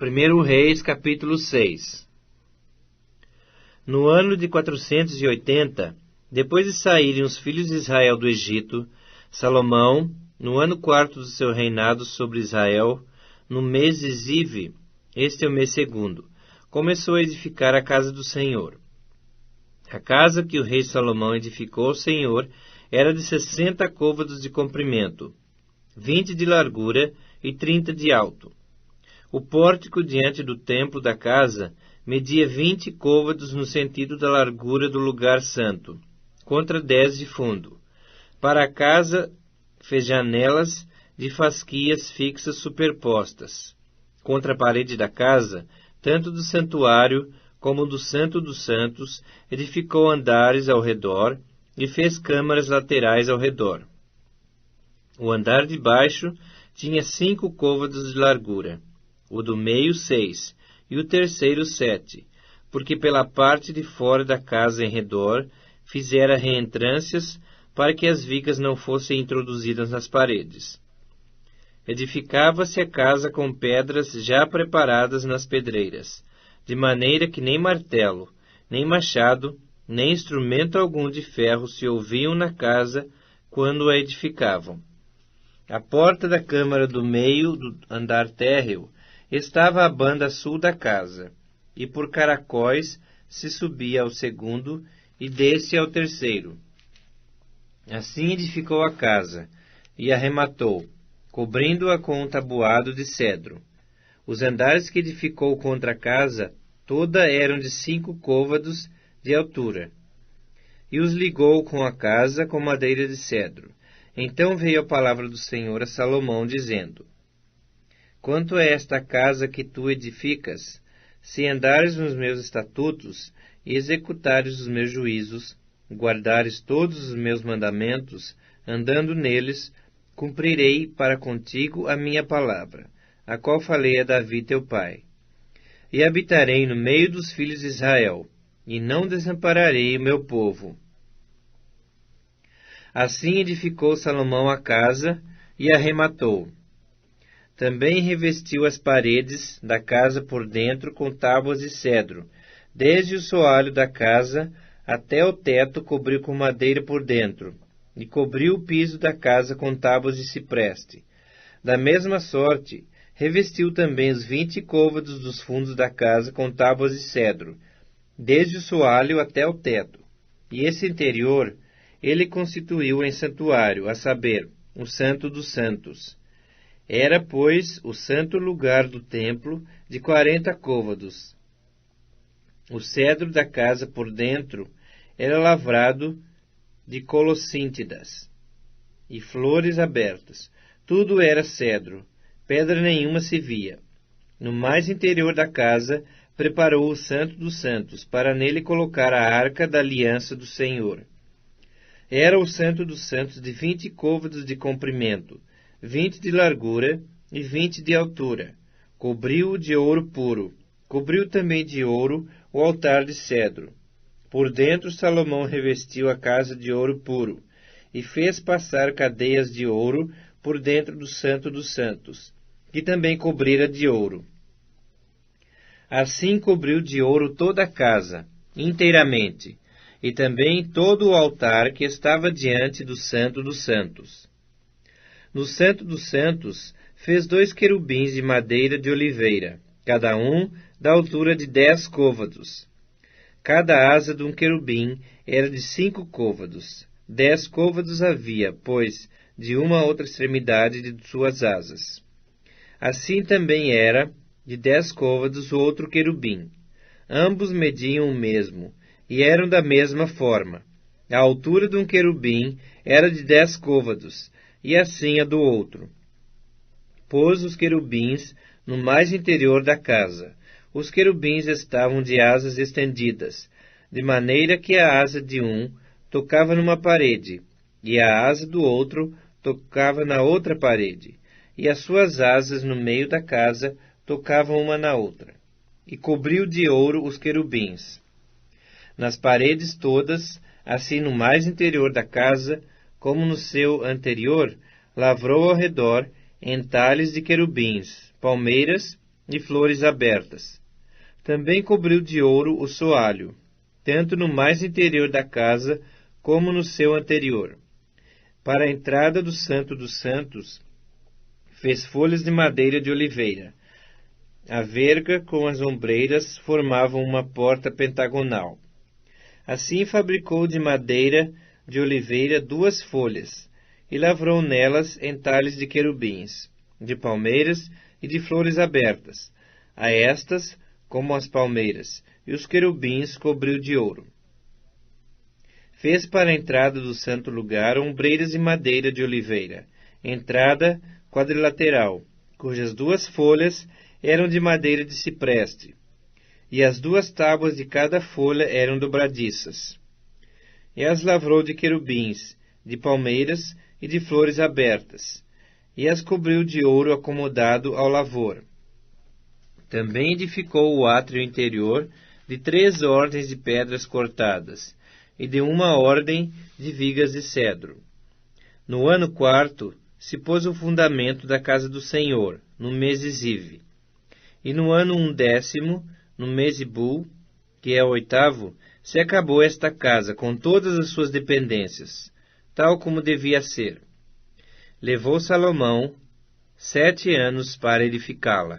1 Reis, capítulo 6. No ano de 480, depois de saírem os filhos de Israel do Egito, Salomão, no ano quarto do seu reinado sobre Israel, no mês de Zive, este é o mês segundo, começou a edificar a casa do Senhor. A casa que o rei Salomão edificou ao Senhor era de 60 côvados de comprimento, 20 de largura e 30 de alto. O pórtico diante do templo da casa media 20 côvados no sentido da largura do lugar santo, contra 10 de fundo. Para a casa fez janelas de fasquias fixas superpostas. Contra a parede da casa, tanto do santuário como do Santo dos Santos, edificou andares ao redor e fez câmaras laterais ao redor. O andar de baixo tinha 5 côvados de largura, o do meio 6, e o terceiro 7, porque pela parte de fora da casa em redor fizera reentrâncias para que as vigas não fossem introduzidas nas paredes. Edificava-se a casa com pedras já preparadas nas pedreiras, de maneira que nem martelo, nem machado, nem instrumento algum de ferro se ouviam na casa quando a edificavam. A porta da câmara do meio do andar térreo estava à banda sul da casa, e por caracóis se subia ao segundo e desce ao terceiro. Assim edificou a casa, e a arrematou, cobrindo-a com um tabuado de cedro. Os andares que edificou contra a casa, toda eram de 5 côvados de altura, e os ligou com a casa com madeira de cedro. Então veio a palavra do Senhor a Salomão, dizendo: Quanto a esta casa que tu edificas, se andares nos meus estatutos e executares os meus juízos, guardares todos os meus mandamentos, andando neles, cumprirei para contigo a minha palavra, a qual falei a Davi teu pai. E habitarei no meio dos filhos de Israel, e não desampararei o meu povo. Assim edificou Salomão a casa e a arrematou. Também revestiu as paredes da casa por dentro com tábuas de cedro, desde o soalho da casa até o teto cobriu com madeira por dentro, e cobriu o piso da casa com tábuas de cipreste. Da mesma sorte, revestiu também os 20 côvados dos fundos da casa com tábuas de cedro, desde o soalho até o teto. E esse interior ele constituiu em santuário, a saber, o Santo dos Santos. Era, pois, o santo lugar do templo de 40 côvados. O cedro da casa por dentro era lavrado de colossíntidas e flores abertas. Tudo era cedro, pedra nenhuma se via. No mais interior da casa preparou o Santo dos Santos, para nele colocar a arca da aliança do Senhor. Era o Santo dos Santos de 20 côvados de comprimento, 20 de largura e 20 de altura. Cobriu-o de ouro puro. Cobriu também de ouro o altar de cedro. Por dentro Salomão revestiu a casa de ouro puro, e fez passar cadeias de ouro por dentro do Santo dos Santos, que também cobrira de ouro. Assim cobriu de ouro toda a casa, inteiramente, e também todo o altar que estava diante do Santo dos Santos. No Santo dos Santos fez 2 querubins de madeira de oliveira, cada um da altura de 10 côvados. Cada asa de um querubim era de 5 côvados. 10 côvados havia, pois, de uma a outra extremidade de suas asas. Assim também era de 10 côvados o outro querubim. Ambos mediam o mesmo, e eram da mesma forma. A altura de um querubim era de 10 côvados, e assim a do outro. Pôs os querubins no mais interior da casa. Os querubins estavam de asas estendidas, de maneira que a asa de um tocava numa parede, e a asa do outro tocava na outra parede, e as suas asas no meio da casa tocavam uma na outra. E cobriu de ouro os querubins. Nas paredes todas, assim no mais interior da casa, como no seu anterior, lavrou ao redor entalhes de querubins, palmeiras e flores abertas. Também cobriu de ouro o soalho, tanto no mais interior da casa como no seu anterior. Para a entrada do Santo dos Santos, fez folhas de madeira de oliveira. A verga com as ombreiras formavam uma porta pentagonal. Assim fabricou de madeira de oliveira 2 folhas, e lavrou nelas entalhes de querubins, de palmeiras e de flores abertas. A estas, como as palmeiras, e os querubins cobriu de ouro. Fez para a entrada do santo lugar ombreiras de madeira de oliveira, entrada quadrilateral, cujas 2 folhas eram de madeira de cipreste, e as 2 tábuas de cada folha eram dobradiças. E as lavrou de querubins, de palmeiras e de flores abertas, e as cobriu de ouro acomodado ao lavor. Também edificou o átrio interior de 3 ordens de pedras cortadas, e de 1 ordem de vigas de cedro. No ano 4º, se pôs o fundamento da casa do Senhor, no mês de Zive. E no ano 11º, no mês de Bul, que é o 8º, se acabou esta casa, com todas as suas dependências, tal como devia ser. Levou Salomão 7 anos para edificá-la.